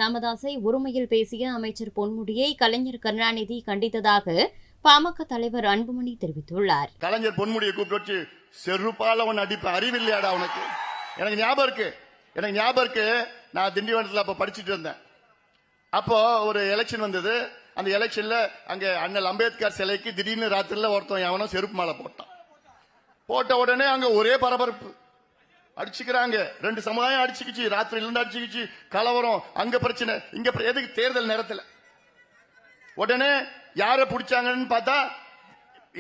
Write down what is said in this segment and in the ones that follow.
ராமதாஸை ஒருமையில் பேசிய அமைச்சர் பொன்முடியை கலைஞர் கருணாநிதி கண்டித்ததாக பாமக தலைவர் அன்புமணி தெரிவித்துள்ளார். கலைஞர் பொன்முடியை கூப்பிட்டு செருப்பால உன் அடிப்ப அறிவில்லையாடா உனக்கு? எனக்கு ஞாபகம் இருக்கு. நான் திண்டிவனத்தில் அப்ப படிச்சுட்டு இருந்தேன். அப்போ ஒரு எலெக்ஷன் வந்தது. அந்த எலெக்ஷன்ல அங்க அண்ணல் அம்பேத்கர் சிலைக்கு திடீர்னு ராத்திரில ஒருத்தன் எவனோ செருப்பு மாலை போட்ட உடனே அங்க ஒரே பரபரப்பு. அடிச்சுக்கிறாங்க, ரெண்டு சமுதாயம் அடிச்சுக்கிச்சு, ராத்திரில இருந்து அடிச்சுக்கிச்சு, கலவரம், அங்க பிரச்சனை, இங்க எதுக்கு தேர்தல் நேரத்தில். உடனே யார பிடிச்சாங்கன்னு பார்த்தா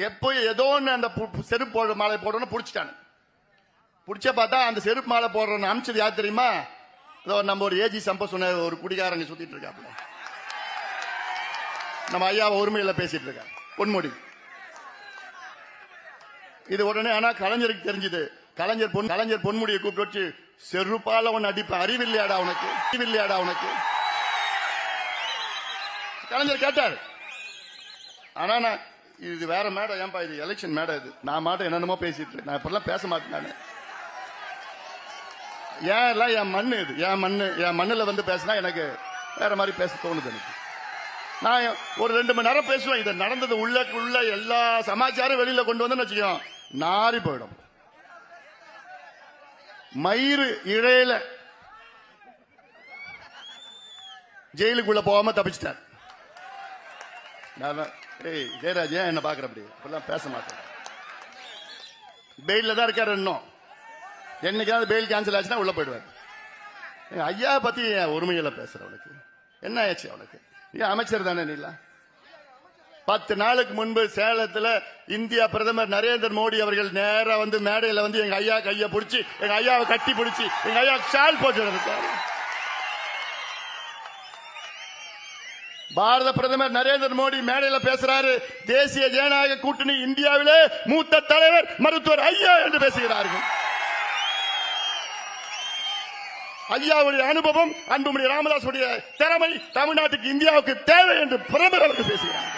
எப்போ ஏதோ அந்த செருப்பு மாலை போடணும் பிடிச்சிட்டாங்க. பிடிச்ச பார்த்தா அந்த செருப்பு மாலை போடுறோன்னு அமிச்சது யார் தெரியுமா? நம்ம ஒரு ஏஜி சம்ப சொன்ன ஒரு குடிகாரங்க சுத்திட்டு இருக்காப்ல. நம்ம ஐயா ஒருமையில பேசிட்டு இருக்காங்க பொன்முடி. இது உடனே ஆனா கலைஞருக்கு தெரிஞ்சது. கலைஞர் பொன்முடியை கூப்பிட்டு செருப்பால உன் அடிப்ப அறிவில்லையாடா உனக்கு? கலைஞர் கேட்டார். ஆனா நான் இது வேற மேடம், ஏன்பா இது எலெக்ஷன் மேடம், இது நான் மாட்டேன் என்னென்னமோ பேசிட்டு நான் இப்பெல்லாம் பேச மாட்டேன். நான் ஏன் எல்லாம் என் மண்ணு, இது என் மண்ணுல வந்து பேசினா எனக்கு வேற மாதிரி பேச தோணுது. எனக்கு நான் ஒரு 2 மணி நேரம் பேசுவேன். இது நடந்தது உள்ள எல்லா சமாச்சாரம் வெளியில கொண்டு வந்து வச்சுக்கோ நாரி போயிடும். மயிறு இழையில ஜெயிலுக்குள்ள போகாம தப்பிச்சிட்டார். ஜெயராஜ் என்ன பாக்குற அப்படி இப்பெல்லாம் பேச மாட்டேன். பெயில தான் இருக்காரு. இன்னும் என்னைக்காவது பெயில் கேன்சல் ஆச்சுன்னா உள்ள போயிடுவார். ஐயா பத்தி ஒருமையில பேசுற அவனுக்கு என்ன ஆச்சு? அவனுக்கு ஏன் அமைச்சர் தானே? நீல 10 நாளுக்கு முன்பு சேலத்துல இந்தியா பிரதமர் நரேந்திர மோடி அவர்கள் நேரா வந்து மேடையில வந்து எங்க ஐயா கையை பிடிச்சி, எங்க ஐயாவை கட்டி பிடிச்சி, எங்க ஐயா ஷால் போட்டு இருக்காரு. பாரத பிரதமர் நரேந்திர மோடி மேடையில பேசுறாரு. தேசிய ஜனநாயக கூட்டணி இந்தியாவிலே மூத்த தலைவர் மருத்துவர் ஐயா என்று பேசுகிறார்கள். ஐயாவுடைய அனுபவம், அன்புமணி ராமதாசுடைய திறமை தமிழ்நாட்டுக்கு இந்தியாவுக்கு தேவை என்று பிரதமர் அவர்கள் பேசுகிறார்கள்.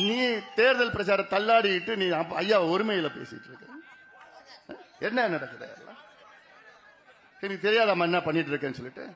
நீ தேர்தல் பிரச்சாரம் தள்ளாடிட்டு நீ ஐயா ஒருமையில பேசிட்டு இருக்க. என்ன நடக்குது? எனக்கு தெரியாதம்மா என்ன பண்ணிட்டு இருக்கேன்னு சொல்லிட்டு